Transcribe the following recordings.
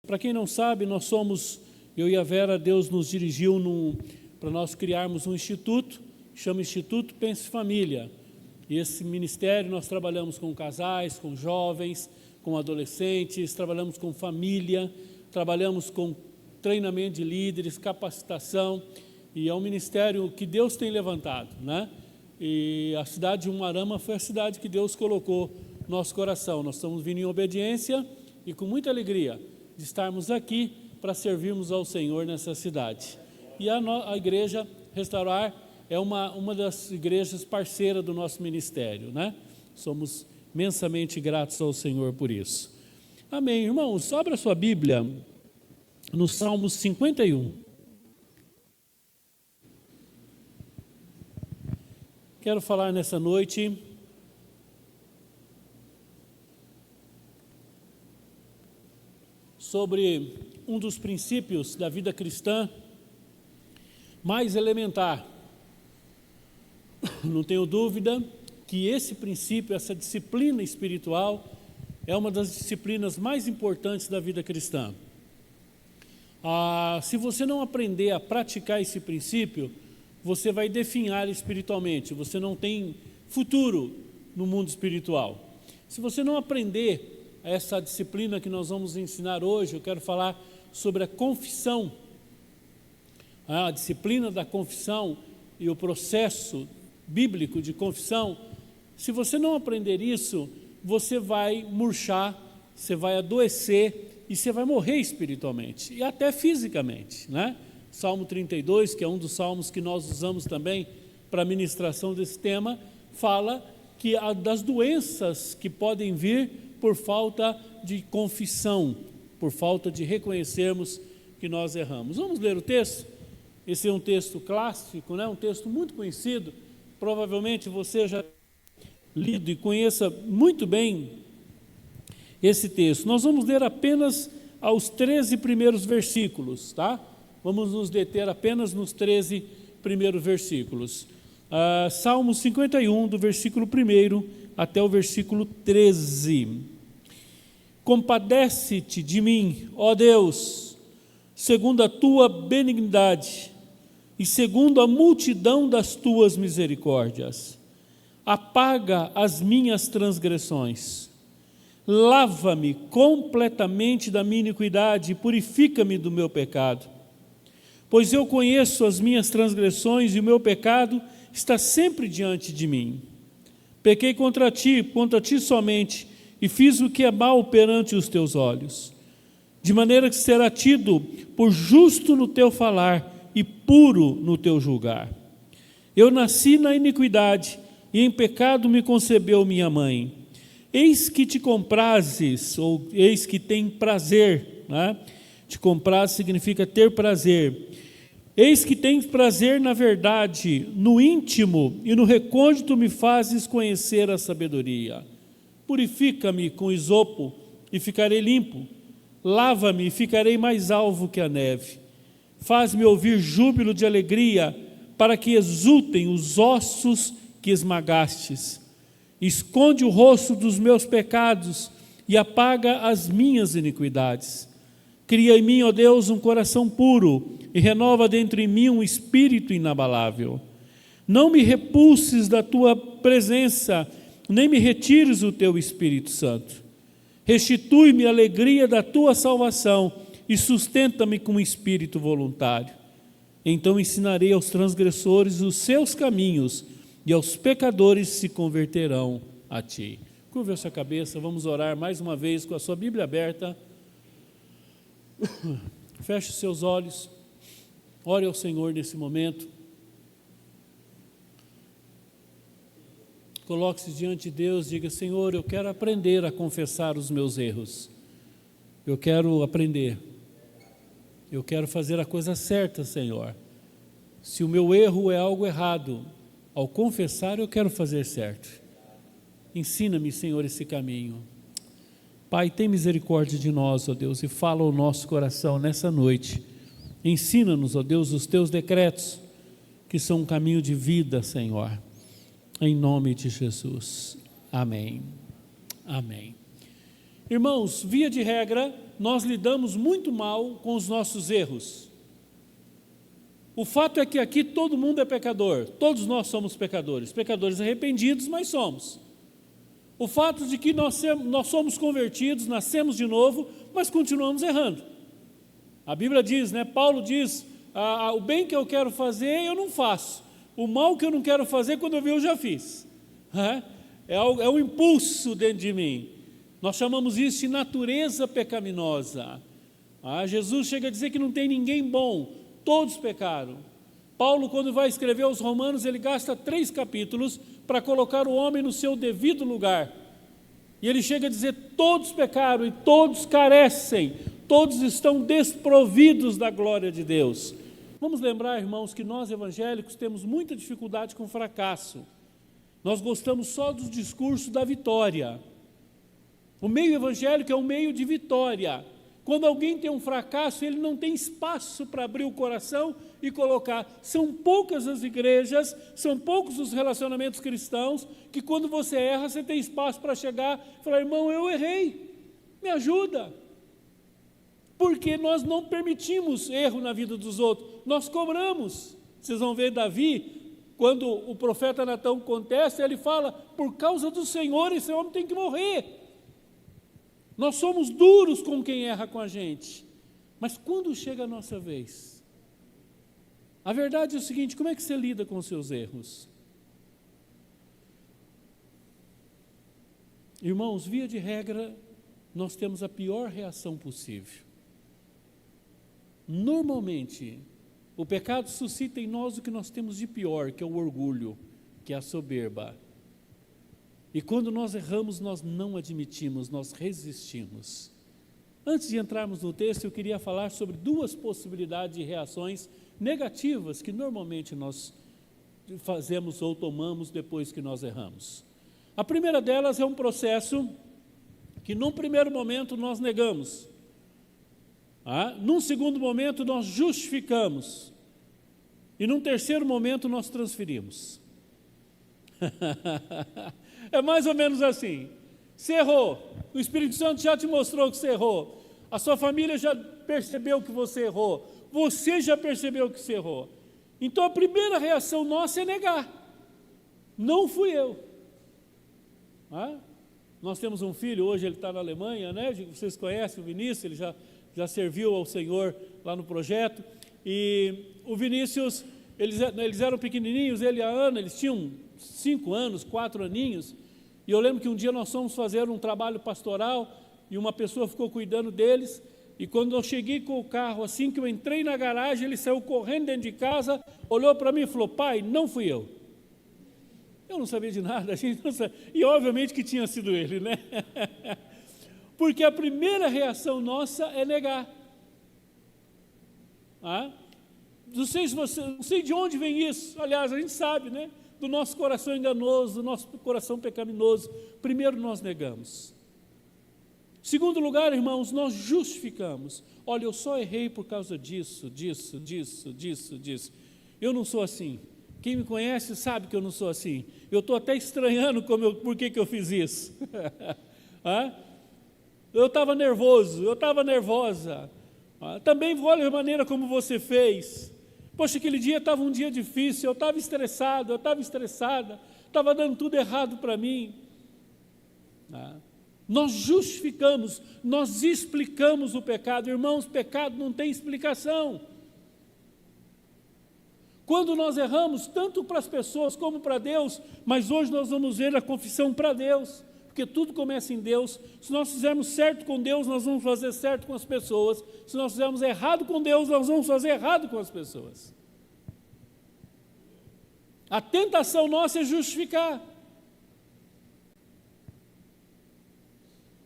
Para quem não sabe, eu e a Vera, Deus nos dirigiu para nós criarmos um instituto, que chama Instituto Pense Família. E esse ministério nós trabalhamos com casais, com jovens, com adolescentes, trabalhamos com família, trabalhamos com treinamento de líderes, capacitação, e é um ministério que Deus tem levantado, né? E a cidade de Umuarama foi a cidade que Deus colocou no nosso coração. Nós estamos vindo em obediência e com muita alegria de estarmos aqui para servirmos ao Senhor nessa cidade. E a igreja Restaurar é uma das igrejas parceiras do nosso ministério, né? Somos imensamente gratos ao Senhor por isso. Amém. Irmãos, abra sua Bíblia no Salmo 51. Quero falar nessa noite sobre um dos princípios da vida cristã mais elementar. Não tenho dúvida que esse princípio, essa disciplina espiritual, é uma das disciplinas mais importantes da vida cristã. Se você não aprender a praticar esse princípio, você vai definhar espiritualmente, você não tem futuro no mundo espiritual. Se você não aprender essa disciplina que nós vamos ensinar hoje, eu quero falar sobre a confissão, a disciplina da confissão e o processo bíblico de confissão. Se você não aprender isso, você vai murchar, você vai adoecer e você vai morrer espiritualmente e até fisicamente, né? Salmo 32, que é um dos salmos que nós usamos também para a ministração desse tema, fala que das doenças que podem vir por falta de confissão, por falta de reconhecermos que nós erramos. Vamos ler o texto? Esse é um texto clássico, né? Um texto muito conhecido, provavelmente você já lido e conheça muito bem esse texto. Nós vamos ler apenas aos 13 primeiros versículos, tá? Vamos nos deter apenas nos 13 primeiros versículos. Salmo 51, do versículo 1 até o versículo 13. Compadece-te de mim, ó Deus, segundo a tua benignidade e segundo a multidão das tuas misericórdias. Apaga as minhas transgressões. Lava-me completamente da minha iniquidade e purifica-me do meu pecado. Pois eu conheço as minhas transgressões e o meu pecado está sempre diante de mim. Pequei contra ti somente, e fiz o que é mal perante os teus olhos, de maneira que será tido por justo no teu falar e puro no teu julgar. Eu nasci na iniquidade, e em pecado me concebeu minha mãe. Eis que te comprases, ou eis que tem prazer, né? Te comprar significa ter prazer. Eis que tens prazer na verdade, no íntimo e no recôndito me fazes conhecer a sabedoria. Purifica-me com isopo e ficarei limpo. Lava-me e ficarei mais alvo que a neve. Faz-me ouvir júbilo de alegria, para que exultem os ossos que esmagastes. Esconde o rosto dos meus pecados e apaga as minhas iniquidades. Cria em mim, ó Deus, um coração puro e renova dentro em mim um espírito inabalável. Não me repulses da tua presença, nem me retires o teu Espírito Santo. Restitui-me a alegria da tua salvação e sustenta-me com um espírito voluntário. Então ensinarei aos transgressores os seus caminhos e aos pecadores se converterão a ti. Curva a sua cabeça, vamos orar mais uma vez com a sua Bíblia aberta. Feche os seus olhos, ore ao Senhor nesse momento, coloque-se diante de Deus, diga: Senhor, eu quero aprender a confessar os meus erros, eu quero aprender, eu quero fazer a coisa certa, Senhor. Se o meu erro é algo errado, ao confessar eu quero fazer certo. Ensina-me, Senhor, esse caminho. Pai, tem misericórdia de nós, ó Deus, e fala ao nosso coração nessa noite. Ensina-nos, ó Deus, os teus decretos, que são um caminho de vida, Senhor. Em nome de Jesus. Amém. Amém. Irmãos, via de regra, nós lidamos muito mal com os nossos erros. O fato é que aqui todo mundo é pecador, todos nós somos pecadores, pecadores arrependidos, mas somos. O fato de que nós somos convertidos, nascemos de novo, mas continuamos errando. A Bíblia diz, Paulo diz, o bem que eu quero fazer eu não faço, o mal que eu não quero fazer quando eu vi eu já fiz. É um impulso dentro de mim. Nós chamamos isso de natureza pecaminosa. Jesus chega a dizer que não tem ninguém bom, todos pecaram. Paulo, quando vai escrever aos Romanos, ele gasta 3 capítulos para colocar o homem no seu devido lugar. E ele chega a dizer, todos pecaram e todos carecem, todos estão desprovidos da glória de Deus. Vamos lembrar, irmãos, que nós evangélicos temos muita dificuldade com fracasso. Nós gostamos só dos discursos da vitória. O meio evangélico é um meio de vitória. Quando alguém tem um fracasso, ele não tem espaço para abrir o coração e colocar. São poucas as igrejas, são poucos os relacionamentos cristãos, que quando você erra, você tem espaço para chegar e falar, irmão, eu errei, me ajuda. Porque nós não permitimos erro na vida dos outros, nós cobramos. Vocês vão ver Davi, quando o profeta Natão contesta, ele fala, por causa do Senhor, esse homem tem que morrer. Nós somos duros com quem erra com a gente, mas quando chega a nossa vez? A verdade é o seguinte, como é que você lida com os seus erros? Irmãos, via de regra, nós temos a pior reação possível. Normalmente, o pecado suscita em nós o que nós temos de pior, que é o orgulho, que é a soberba. E quando nós erramos, nós não admitimos, nós resistimos. Antes de entrarmos no texto, eu queria falar sobre 2 possibilidades de reações negativas que normalmente nós fazemos ou tomamos depois que nós erramos. A primeira delas é um processo que num primeiro momento nós negamos. Num segundo momento nós justificamos. E num terceiro momento nós transferimos. É mais ou menos assim, você errou, o Espírito Santo já te mostrou que você errou, a sua família já percebeu que você errou, você já percebeu que você errou. Então a primeira reação nossa é negar, não fui eu. Nós temos um filho, hoje ele está na Alemanha, vocês conhecem o Vinícius, ele já serviu ao Senhor lá no projeto, e o Vinícius, eles eram pequenininhos, ele e a Ana, eles tinham 5 anos, 4 aninhos, e eu lembro que um dia nós fomos fazer um trabalho pastoral, e uma pessoa ficou cuidando deles, e quando eu cheguei com o carro, assim que eu entrei na garagem, ele saiu correndo dentro de casa, olhou para mim e falou, pai, não fui eu. Eu não sabia de nada, a gente não sabia, e obviamente que tinha sido ele, Porque a primeira reação nossa é negar. Não sei de onde vem isso, aliás, a gente sabe, do nosso coração enganoso, do nosso coração pecaminoso. Primeiro nós negamos. Segundo lugar, irmãos, nós justificamos. Olha, eu só errei por causa disso. Eu não sou assim. Quem me conhece sabe que eu não sou assim. Eu estou até estranhando por que eu fiz isso. Eu estava nervoso, eu estava nervosa. Também olha a maneira como você fez. Poxa, aquele dia estava um dia difícil, eu estava estressado, eu estava estressada, estava dando tudo errado para mim. Nós justificamos, nós explicamos o pecado. Irmãos, pecado não tem explicação. Quando nós erramos, tanto para as pessoas como para Deus, mas hoje nós vamos ver a confissão para Deus, porque tudo começa em Deus. Se nós fizermos certo com Deus, nós vamos fazer certo com as pessoas. Se nós fizermos errado com Deus, nós vamos fazer errado com as pessoas. A tentação nossa é justificar.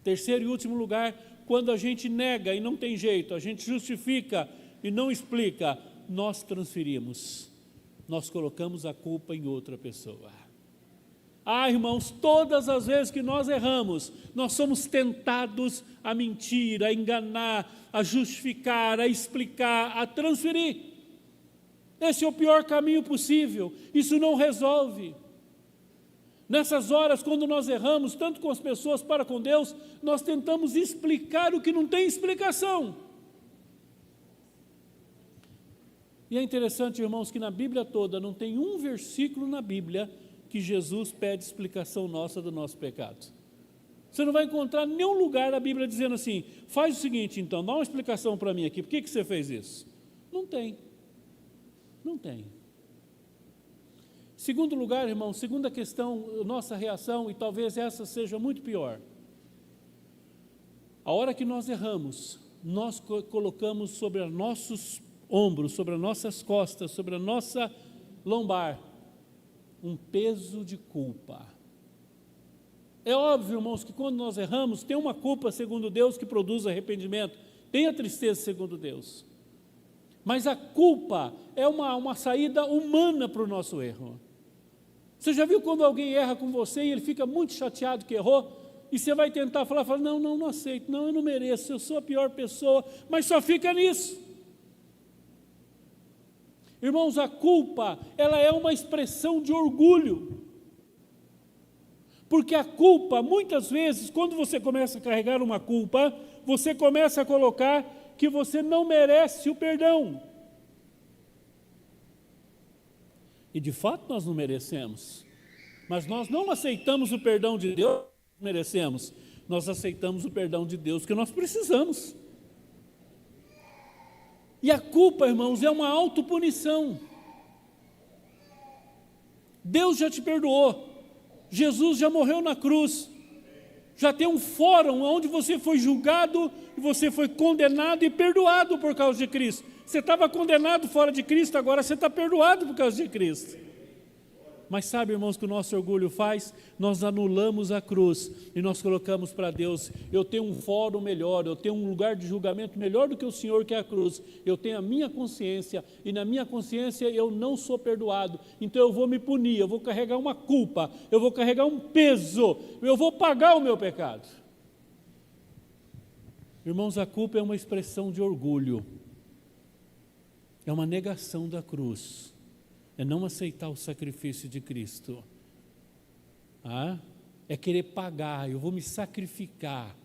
Terceiro e último lugar, quando a gente nega e não tem jeito, a gente justifica e não explica, nós transferimos. Nós colocamos a culpa em outra pessoa. Irmãos, todas as vezes que nós erramos, nós somos tentados a mentir, a enganar, a justificar, a explicar, a transferir. Esse é o pior caminho possível, isso não resolve. Nessas horas, quando nós erramos, tanto com as pessoas para com Deus, nós tentamos explicar o que não tem explicação. E é interessante, irmãos, que na Bíblia toda não tem um versículo na Bíblia que Jesus pede explicação nossa do nosso pecado. Você não vai encontrar nenhum lugar na Bíblia dizendo assim, faz o seguinte então, dá uma explicação para mim aqui, por que você fez isso? Não tem. Não tem. Segundo lugar, irmão, segunda questão, nossa reação, e talvez essa seja muito pior. A hora que nós erramos, nós colocamos sobre os nossos ombros, sobre as nossas costas, sobre a nossa lombar, um peso de culpa. É óbvio, irmãos, que quando nós erramos, tem uma culpa segundo Deus que produz arrependimento, tem a tristeza segundo Deus. Mas a culpa é uma saída humana para o nosso erro. Você já viu quando alguém erra com você e ele fica muito chateado que errou? E você vai tentar falar, não aceito, não, eu não mereço, eu sou a pior pessoa, mas só fica nisso. Irmãos, a culpa, ela é uma expressão de orgulho. Porque a culpa, muitas vezes, quando você começa a carregar uma culpa, você começa a colocar que você não merece o perdão. E de fato nós não merecemos. Mas nós não aceitamos o perdão de Deus que merecemos. Nós aceitamos o perdão de Deus que nós precisamos. E a culpa, irmãos, é uma autopunição. Deus já te perdoou. Jesus já morreu na cruz. Já tem um fórum onde você foi julgado, você foi condenado e perdoado por causa de Cristo. Você estava condenado fora de Cristo, agora você está perdoado por causa de Cristo. Mas sabe, irmãos, o que o nosso orgulho faz? Nós anulamos a cruz e nós colocamos para Deus, eu tenho um fórum melhor, eu tenho um lugar de julgamento melhor do que o Senhor, que é a cruz. Eu tenho a minha consciência e na minha consciência eu não sou perdoado, então eu vou me punir, eu vou carregar uma culpa, eu vou carregar um peso, eu vou pagar o meu pecado. Irmãos, a culpa é uma expressão de orgulho, é uma negação da cruz. É não aceitar o sacrifício de Cristo. É querer pagar, eu vou me sacrificar.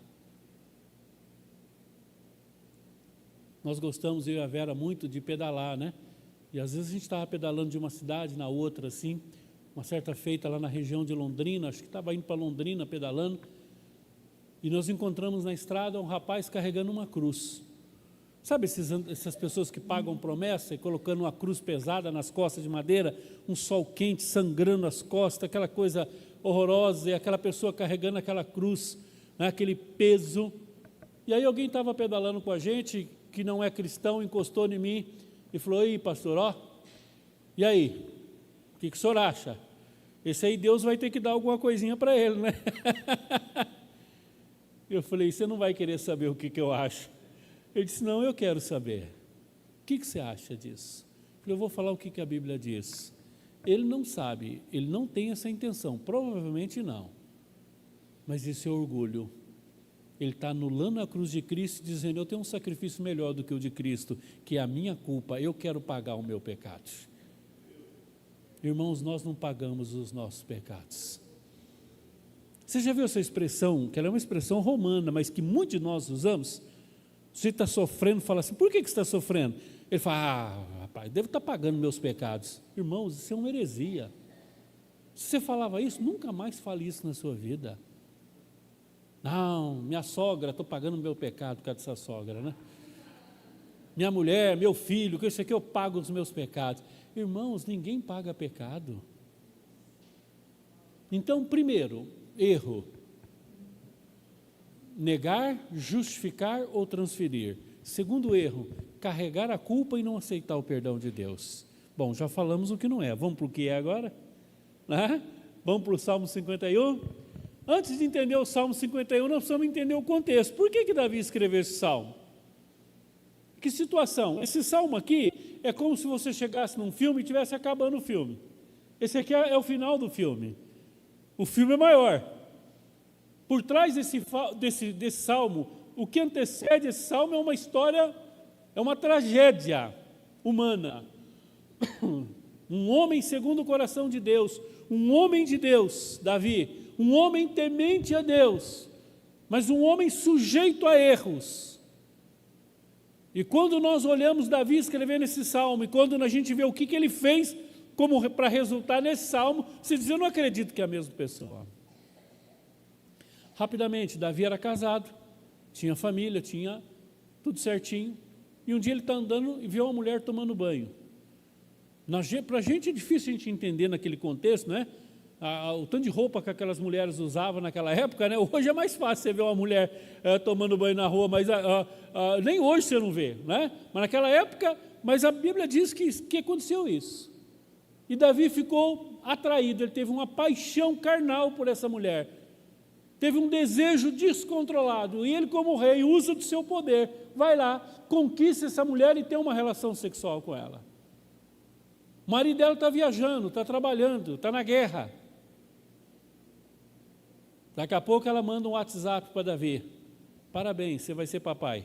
Nós gostamos, eu e a Vera, muito de pedalar, né? E às vezes a gente estava pedalando de uma cidade na outra, assim, uma certa feita lá na região de Londrina, acho que estava indo para Londrina pedalando, e nós encontramos na estrada um rapaz carregando uma cruz. Sabe essas pessoas que pagam promessa e colocando uma cruz pesada nas costas de madeira, um sol quente sangrando as costas, aquela coisa horrorosa, e aquela pessoa carregando aquela cruz, né, aquele peso. E aí alguém estava pedalando com a gente, que não é cristão, encostou em mim e falou, ei pastor, e aí, o que o senhor acha? Esse aí Deus vai ter que dar alguma coisinha para ele, né? Eu falei, você não vai querer saber o que eu acho. Ele disse, não, eu quero saber. O que você acha disso? Eu falei, eu vou falar o que a Bíblia diz. Ele não sabe, ele não tem essa intenção, provavelmente não. Mas esse é orgulho. Ele está anulando a cruz de Cristo, dizendo, eu tenho um sacrifício melhor do que o de Cristo, que é a minha culpa, eu quero pagar o meu pecado. Irmãos, nós não pagamos os nossos pecados. Você já viu essa expressão, que ela é uma expressão romana, mas que muitos de nós usamos? Você está sofrendo, fala assim, por que você está sofrendo? Ele fala, rapaz, devo estar pagando meus pecados. Irmãos, isso é uma heresia. Se você falava isso, nunca mais fale isso na sua vida. Não, minha sogra, estou pagando meu pecado por causa dessa sogra, né? Minha mulher, meu filho, que isso aqui eu pago os meus pecados. Irmãos, ninguém paga pecado. Então, primeiro, erro. Negar, justificar ou transferir. Segundo erro, carregar a culpa e não aceitar o perdão de Deus. Bom, já falamos o que não é. Vamos para o que é agora? Vamos para o Salmo 51? Antes de entender o Salmo 51, nós precisamos entender o contexto. Por que Davi escreveu esse Salmo? Que situação? Esse Salmo aqui é como se você chegasse num filme e estivesse acabando o filme. Esse aqui é o final do filme. O filme é maior. Por trás desse salmo, o que antecede esse salmo é uma história, é uma tragédia humana. um homem segundo o coração de Deus, um homem de Deus, Davi, um homem temente a Deus, mas um homem sujeito a erros. E quando nós olhamos Davi escrevendo esse salmo, e quando a gente vê o que ele fez para resultar nesse salmo, se diz, eu não acredito que é a mesma pessoa. Rapidamente, Davi era casado, tinha família, tinha tudo certinho, e um dia ele está andando e vê uma mulher tomando banho. Para a gente é difícil a gente entender naquele contexto, né? O tanto de roupa que aquelas mulheres usavam naquela época, né? Hoje é mais fácil você ver uma mulher tomando banho na rua, mas nem hoje você não vê, né? Mas naquela época, mas a Bíblia diz que aconteceu isso. E Davi ficou atraído, ele teve uma paixão carnal por essa mulher, teve um desejo descontrolado, e ele, como rei, usa do seu poder, vai lá, conquista essa mulher e tem uma relação sexual com ela. O marido dela está viajando, está trabalhando, está na guerra. Daqui a pouco ela manda um WhatsApp para Davi. Parabéns, você vai ser papai.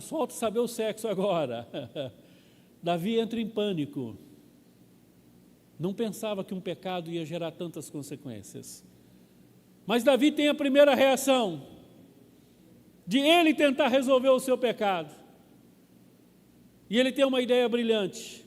Falta saber o sexo agora. Davi entra em pânico. Não pensava que um pecado ia gerar tantas consequências. Mas Davi tem a primeira reação, de ele tentar resolver o seu pecado. E ele tem uma ideia brilhante.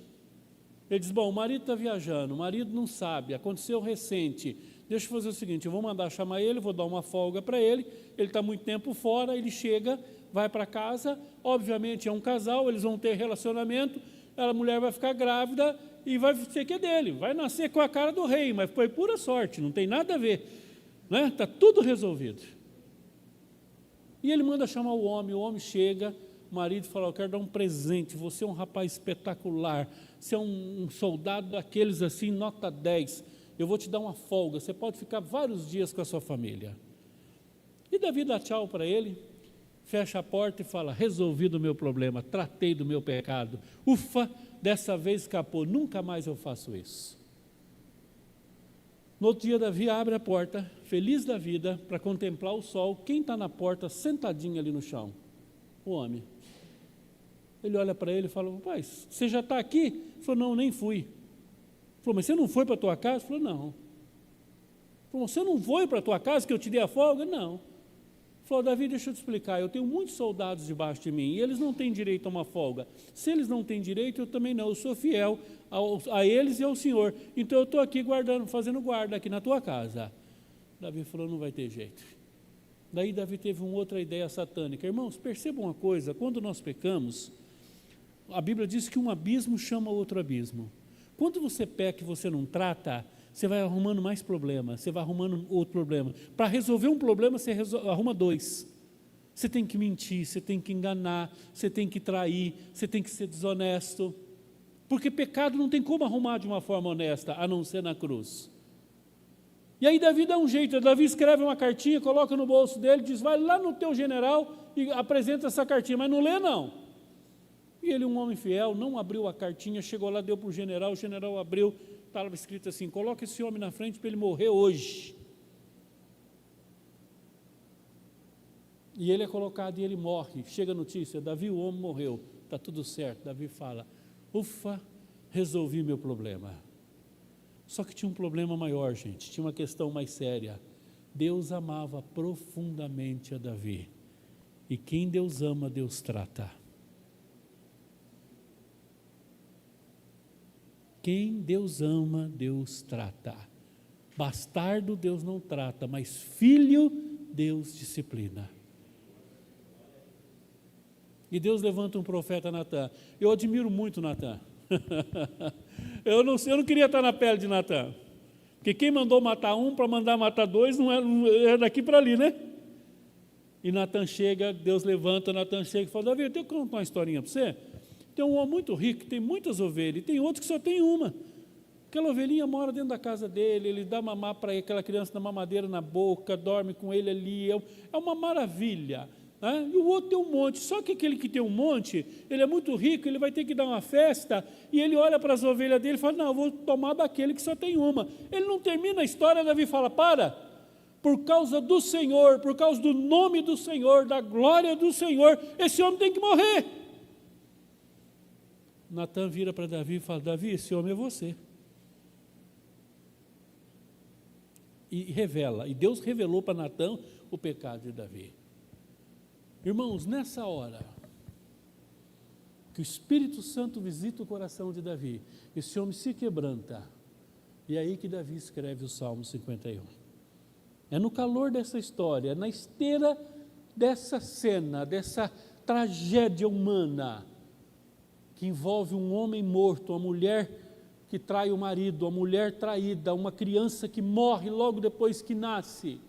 Ele diz, bom, o marido está viajando, o marido não sabe, aconteceu recente, deixa eu fazer o seguinte, eu vou mandar chamar ele, vou dar uma folga para ele está muito tempo fora, ele chega, vai para casa, obviamente é um casal, eles vão ter relacionamento, a mulher vai ficar grávida e vai ser que é dele, vai nascer com a cara do rei, mas foi pura sorte, não tem nada a ver, né? Está tudo resolvido. E ele manda chamar o homem chega, o marido fala, eu quero dar um presente, você é um rapaz espetacular, você é um soldado daqueles assim, nota 10, eu vou te dar uma folga, você pode ficar vários dias com a sua família. E Davi dá tchau para ele, fecha a porta e fala, resolvido o meu problema, tratei do meu pecado, ufa, dessa vez escapou, nunca mais eu faço isso. No outro dia, Davi abre a porta, feliz da vida, para contemplar o sol, quem está na porta, sentadinho ali no chão? O homem. Ele olha para ele e fala, rapaz, você já está aqui? Ele falou, não, nem fui. Ele falou, mas você não foi para a tua casa? Ele falou, não. Ele falou, você não foi para a tua casa que eu te dei a folga? Não. Ele falou, Davi, deixa eu te explicar, eu tenho muitos soldados debaixo de mim, e eles não têm direito a uma folga. Se eles não têm direito, eu também não, eu sou fiel a eles e ao Senhor. Então eu estou aqui fazendo guarda aqui na tua casa. Davi falou, não vai ter jeito. Daí Davi teve uma outra ideia satânica. Irmãos, percebam uma coisa, quando nós pecamos, a Bíblia diz que um abismo chama outro abismo. Quando você peca e você não trata, você vai arrumando mais problemas, você vai arrumando outro problema. Para resolver um problema, você arruma dois. Você tem que mentir, você tem que enganar, você tem que trair, você tem que ser desonesto. Porque pecado não tem como arrumar de uma forma honesta, a não ser na cruz. E aí Davi dá um jeito, Davi escreve uma cartinha, coloca no bolso dele, diz, vai lá no teu general e apresenta essa cartinha, mas não lê não. E ele, um homem fiel, não abriu a cartinha, chegou lá, deu para o general abriu, estava escrito assim, coloca esse homem na frente para ele morrer hoje. E ele é colocado e ele morre, chega a notícia, Davi, o homem morreu, está tudo certo. Davi fala, ufa, resolvi meu problema. Só que tinha um problema maior, gente, tinha uma questão mais séria. Deus amava profundamente a Davi. E quem Deus ama, Deus trata. Quem Deus ama, Deus trata. Bastardo, Deus não trata, mas filho, Deus disciplina. E Deus levanta um profeta Natã. Eu admiro muito Natã. Eu não queria estar na pele de Natã. Porque quem mandou matar um para mandar matar dois não é daqui para ali, né? E Natã chega, Deus levanta, Natã chega e fala, Davi, eu tenho que contar uma historinha para você. Tem um homem muito rico, que tem muitas ovelhas, e tem outro que só tem uma. Aquela ovelhinha mora dentro da casa dele, ele dá mamar para aquela criança, dá mamadeira na boca, dorme com ele ali, é uma maravilha. Né? E o outro tem um monte, só que aquele que tem um monte, ele é muito rico, ele vai ter que dar uma festa, e ele olha para as ovelhas dele e fala, não, eu vou tomar daquele que só tem uma. Ele não termina a história, Davi fala, por causa do Senhor, por causa do nome do Senhor, da glória do Senhor, esse homem tem que morrer. Natan vira para Davi e fala: Davi, esse homem é você. E revela, e Deus revelou para Natan o pecado de Davi. Irmãos, nessa hora que o Espírito Santo visita o coração de Davi, esse homem se quebranta, e é aí que Davi escreve o Salmo 51. É no calor dessa história, é na esteira dessa cena, dessa tragédia humana, que envolve um homem morto, uma mulher que trai o marido, a mulher traída, uma criança que morre logo depois que nasce,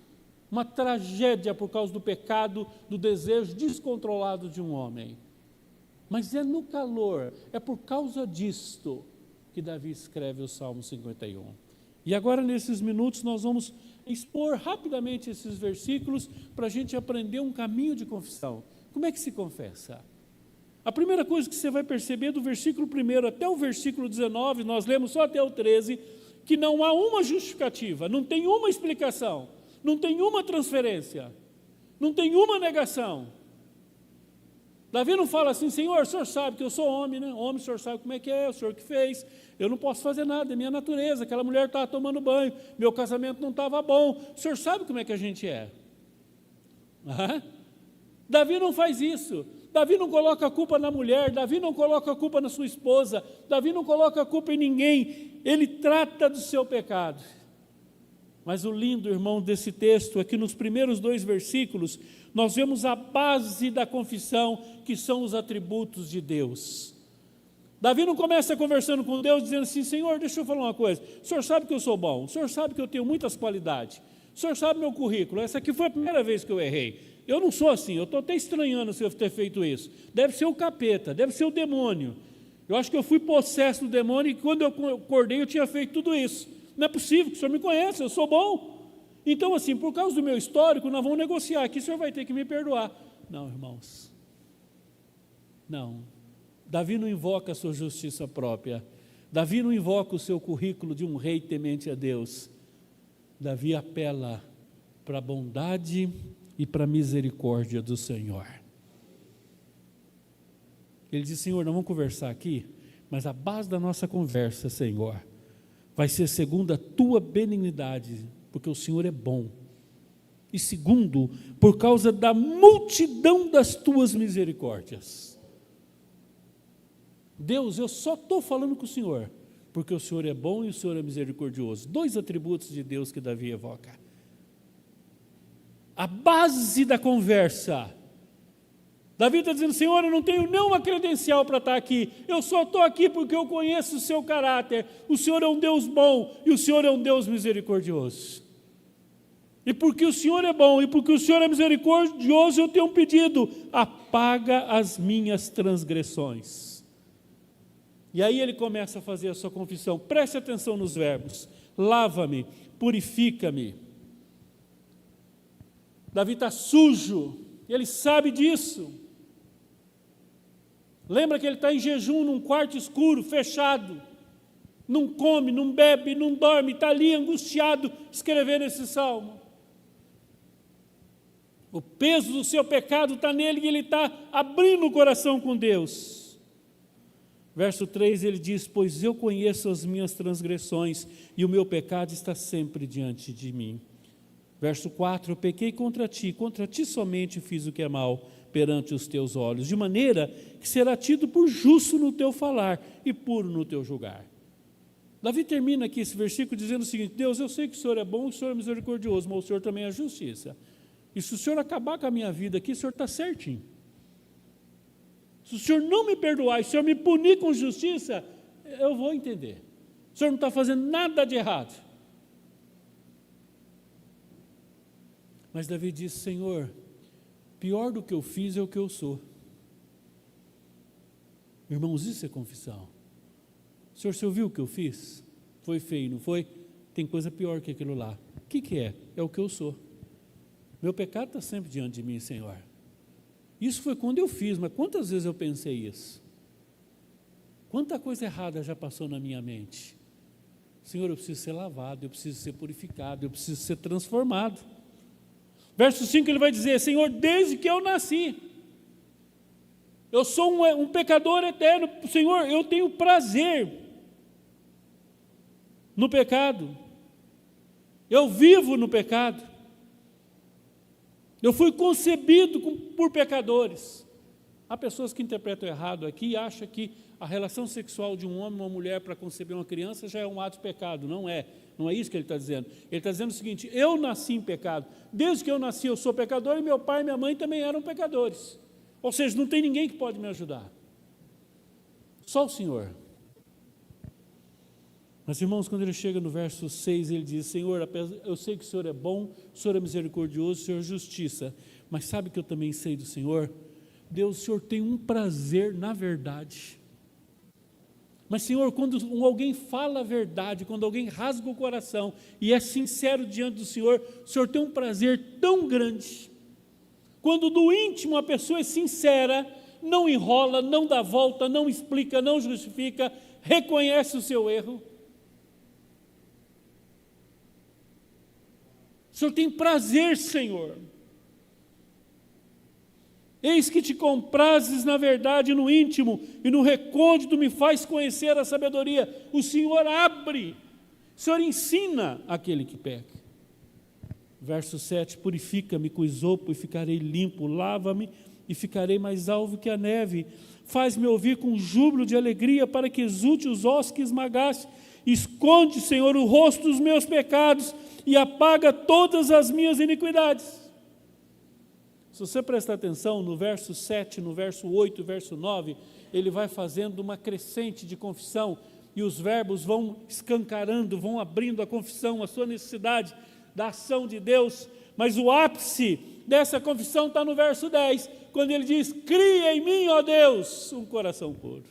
uma tragédia por causa do pecado, do desejo descontrolado de um homem. Mas é no calor, é por causa disto que Davi escreve o Salmo 51. E agora, nesses minutos, nós vamos expor rapidamente esses versículos para a gente aprender um caminho de confissão. Como é que se confessa? A primeira coisa que você vai perceber do versículo 1 até o versículo 19, nós lemos só até o 13, que não há uma justificativa, não tem uma explicação, não tem uma transferência, não tem uma negação. Davi não fala assim: Senhor, o Senhor sabe que eu sou homem, né? Homem, o Senhor sabe como é que é, o Senhor que fez, eu não posso fazer nada, é minha natureza, aquela mulher estava tomando banho, meu casamento não estava bom, o Senhor sabe como é que a gente é. Davi não faz isso. Davi não coloca a culpa na mulher, Davi não coloca a culpa na sua esposa, Davi não coloca a culpa em ninguém, ele trata do seu pecado. Mas o lindo, irmão, desse texto é que nos primeiros 2 versículos, nós vemos a base da confissão, que são os atributos de Deus. Davi não começa conversando com Deus, dizendo assim: Senhor, deixa eu falar uma coisa, o Senhor sabe que eu sou bom, o Senhor sabe que eu tenho muitas qualidades, o Senhor sabe meu currículo, essa aqui foi a primeira vez que eu errei. Eu não sou assim, eu estou até estranhando se eu ter feito isso. Deve ser o capeta, deve ser o demônio. Eu acho que eu fui possesso do demônio e quando eu acordei eu tinha feito tudo isso. Não é possível, que o Senhor me conhece, eu sou bom. Então assim, por causa do meu histórico, nós vamos negociar aqui, o Senhor vai ter que me perdoar. Não, irmãos, não. Davi não invoca a sua justiça própria. Davi não invoca o seu currículo de um rei temente a Deus. Davi apela para a bondade e para a misericórdia do Senhor. Ele diz: Senhor, nós vamos conversar aqui, mas a base da nossa conversa, Senhor, vai ser segundo a tua benignidade, porque o Senhor é bom. E segundo, por causa da multidão das tuas misericórdias. Deus, eu só estou falando com o Senhor, porque o Senhor é bom e o Senhor é misericordioso. 2 atributos de Deus que Davi evoca. A base da conversa. Davi está dizendo: Senhor, eu não tenho nenhuma credencial para estar aqui, eu só estou aqui porque eu conheço o seu caráter, o Senhor é um Deus bom e o Senhor é um Deus misericordioso. E porque o Senhor é bom e porque o Senhor é misericordioso, eu tenho um pedido: apaga as minhas transgressões. E aí ele começa a fazer a sua confissão. Preste atenção nos verbos: lava-me, purifica-me. Davi está sujo, ele sabe disso. Lembra que ele está em jejum, num quarto escuro, fechado, não come, não bebe, não dorme, está ali angustiado, escrevendo esse salmo. O peso do seu pecado está nele e ele está abrindo o coração com Deus. Verso 3 ele diz: pois eu conheço as minhas transgressões e o meu pecado está sempre diante de mim. Verso 4, eu pequei contra ti somente fiz o que é mal perante os teus olhos, de maneira que será tido por justo no teu falar e puro no teu julgar. Davi termina aqui esse versículo dizendo o seguinte: Deus, eu sei que o Senhor é bom, o Senhor é misericordioso, mas o Senhor também é justiça. E se o Senhor acabar com a minha vida aqui, o Senhor está certinho. Se o Senhor não me perdoar, se o Senhor me punir com justiça, eu vou entender. O Senhor não está fazendo nada de errado. Mas Davi disse: Senhor, pior do que eu fiz é o que eu sou. Irmãos, isso é confissão. Senhor, você ouviu o que eu fiz? Foi feio, não foi? Tem coisa pior que aquilo lá. O que é? É o que eu sou. Meu pecado está sempre diante de mim, Senhor. Isso foi quando eu fiz, mas quantas vezes eu pensei isso? Quanta coisa errada já passou na minha mente? Senhor, eu preciso ser lavado, eu preciso ser purificado, eu preciso ser transformado. Verso 5 ele vai dizer: Senhor, desde que eu nasci. Eu sou um pecador eterno. Senhor, eu tenho prazer no pecado. Eu vivo no pecado. Eu fui concebido por pecadores. Há pessoas que interpretam errado aqui e acham que a relação sexual de um homem e uma mulher para conceber uma criança já é um ato de pecado. Não é. Não é isso que ele está dizendo. Ele está dizendo o seguinte: eu nasci em pecado. Desde que eu nasci eu sou pecador e meu pai e minha mãe também eram pecadores. Ou seja, não tem ninguém que pode me ajudar. Só o Senhor. Mas, irmãos, quando ele chega no verso 6, ele diz: Senhor, eu sei que o Senhor é bom, o Senhor é misericordioso, o Senhor é justiça. Mas sabe que eu também sei do Senhor? Deus, o Senhor tem um prazer na verdade. Mas, Senhor, quando alguém fala a verdade, quando alguém rasga o coração e é sincero diante do Senhor, o Senhor tem um prazer tão grande. Quando do íntimo a pessoa é sincera, não enrola, não dá volta, não explica, não justifica, reconhece o seu erro. O Senhor tem prazer, Senhor. Eis que te comprazes na verdade no íntimo, e no recôndito me faz conhecer a sabedoria. O Senhor abre, o Senhor ensina aquele que peca. Verso 7, purifica-me com isopo e ficarei limpo, lava-me e ficarei mais alvo que a neve. Faz-me ouvir com júbilo de alegria, para que exulte os ossos que esmagaste. Esconde, Senhor, o rosto dos meus pecados e apaga todas as minhas iniquidades. Se você prestar atenção no verso 7, no verso 8, verso 9, ele vai fazendo uma crescente de confissão, e os verbos vão escancarando, vão abrindo a confissão, a sua necessidade da ação de Deus. Mas o ápice dessa confissão está no verso 10, quando ele diz: cria em mim, ó Deus, um coração puro.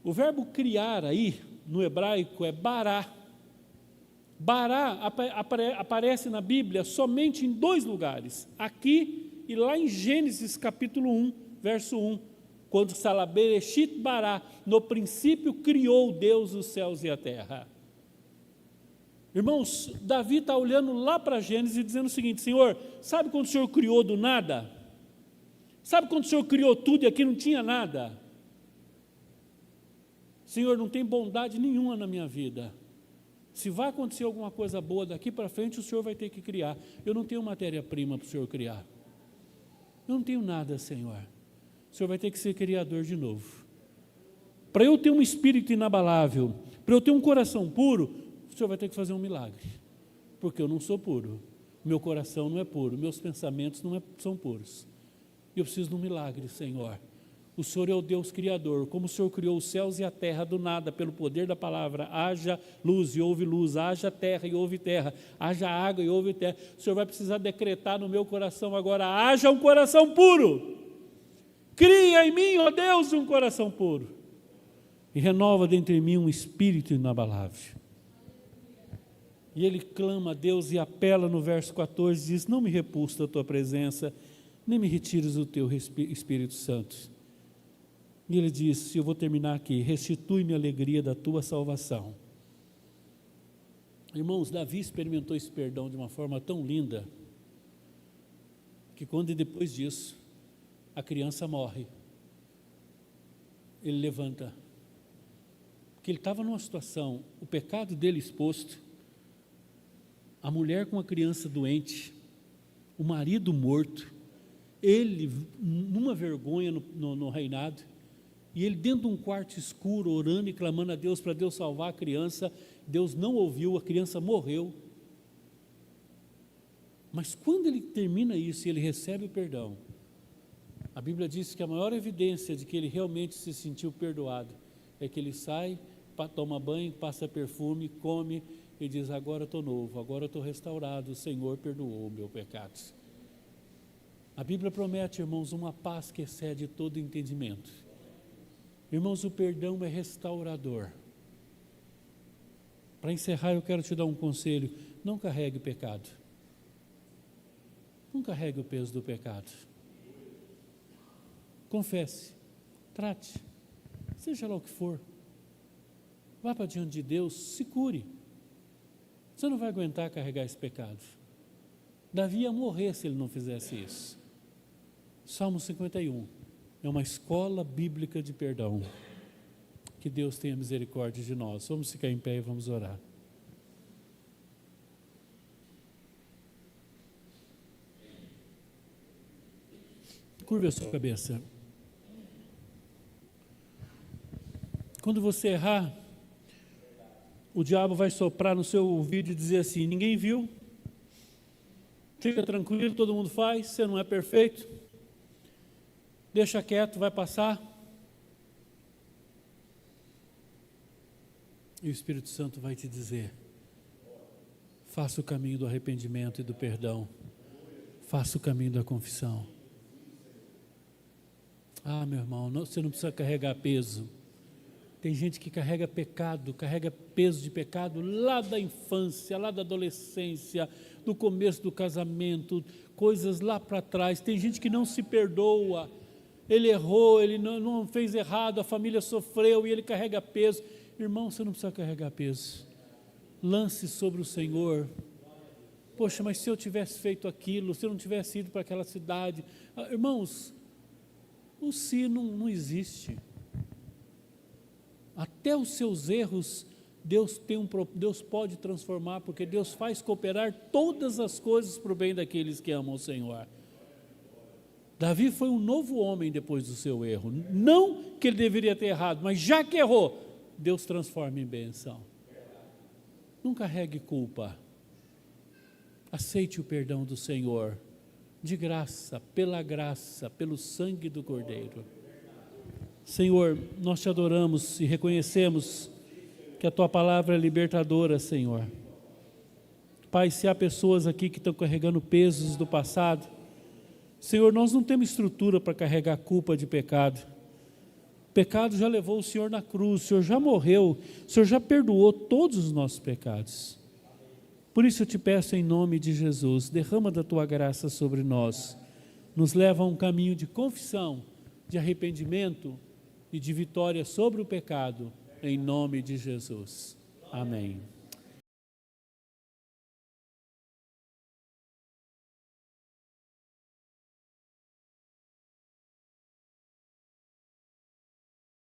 O verbo criar aí, no hebraico, é bará. Bará aparece na Bíblia somente em 2 lugares, aqui e lá em Gênesis capítulo 1, verso 1, quando fala Bereshit bará, no princípio criou Deus os céus e a terra. Irmãos, Davi está olhando lá para Gênesis e dizendo o seguinte: Senhor, sabe quando o Senhor criou do nada? Sabe quando o Senhor criou tudo e aqui não tinha nada? Senhor, não tem bondade nenhuma na minha vida. Se vai acontecer alguma coisa boa daqui para frente, o Senhor vai ter que criar. Eu não tenho matéria-prima para o Senhor criar. Eu não tenho nada, Senhor. O Senhor vai ter que ser criador de novo. Para eu ter um espírito inabalável, para eu ter um coração puro, o Senhor vai ter que fazer um milagre. Porque eu não sou puro. Meu coração não é puro. Meus pensamentos não são puros. E eu preciso de um milagre, Senhor. O Senhor é o Deus Criador, como o Senhor criou os céus e a terra do nada, pelo poder da palavra: haja luz e houve luz, haja terra e houve terra, haja água e houve terra. O Senhor vai precisar decretar no meu coração agora: haja um coração puro, cria em mim, ó Deus, um coração puro, e renova dentro de mim um espírito inabalável. E ele clama a Deus e apela no verso 14, diz: não me repulsa a tua presença, nem me retires o teu Espírito Santo. E ele disse, eu vou terminar aqui: restitui-me a alegria da tua salvação. Irmãos, Davi experimentou esse perdão de uma forma tão linda, que quando depois disso, a criança morre, ele levanta, porque ele estava numa situação, o pecado dele exposto, a mulher com a criança doente, o marido morto, ele numa vergonha no reinado, e ele dentro de um quarto escuro, orando e clamando a Deus para Deus salvar a criança. Deus não ouviu, a criança morreu. Mas quando ele termina isso e ele recebe o perdão, a Bíblia diz que a maior evidência de que ele realmente se sentiu perdoado é que ele sai, toma banho, passa perfume, come e diz: agora estou novo, agora estou restaurado, o Senhor perdoou o meu pecado. A Bíblia promete, irmãos, uma paz que excede todo entendimento. Irmãos, o perdão é restaurador. Para encerrar, eu quero te dar um conselho: não carregue pecado. Não carregue o peso do pecado. Confesse, trate, seja lá o que for. Vá para diante de Deus, se cure. Você não vai aguentar carregar esse pecado. Davi ia morrer se ele não fizesse isso. Salmo 51 é uma escola bíblica de perdão. Que Deus tenha misericórdia de nós. Vamos ficar em pé e vamos orar. Curva a sua cabeça. Quando você errar, o diabo vai soprar no seu ouvido e dizer assim: ninguém viu, fica tranquilo, todo mundo faz, você não é perfeito, deixa quieto, vai passar. E o Espírito Santo vai te dizer: faça o caminho do arrependimento e do perdão, faça o caminho da confissão. Ah, meu irmão, você não precisa carregar peso. Tem gente que carrega pecado, carrega peso de pecado lá da infância, lá da adolescência, do começo do casamento, coisas lá para trás. Tem gente que não se perdoa, ele errou, ele não fez errado, a família sofreu e ele carrega peso. Irmão, você não precisa carregar peso. Lance sobre o Senhor. Poxa, mas se eu tivesse feito aquilo, se eu não tivesse ido para aquela cidade. Irmãos, o se não existe. Até os seus erros, Deus pode transformar, porque Deus faz cooperar todas as coisas para o bem daqueles que amam o Senhor. Davi foi um novo homem depois do seu erro. Não que ele deveria ter errado, mas já que errou, Deus transforma em bênção. Não carregue culpa. Aceite o perdão do Senhor, de graça, pelo sangue do Cordeiro. Senhor, nós te adoramos e reconhecemos que a tua palavra é libertadora, Senhor. Pai, se há pessoas aqui que estão carregando pesos do passado, Senhor, nós não temos estrutura para carregar a culpa de pecado. O pecado já levou o Senhor na cruz, o Senhor já morreu, o Senhor já perdoou todos os nossos pecados. Por isso eu te peço em nome de Jesus, derrama da tua graça sobre nós, nos leva a um caminho de confissão, de arrependimento e de vitória sobre o pecado, em nome de Jesus. Amém.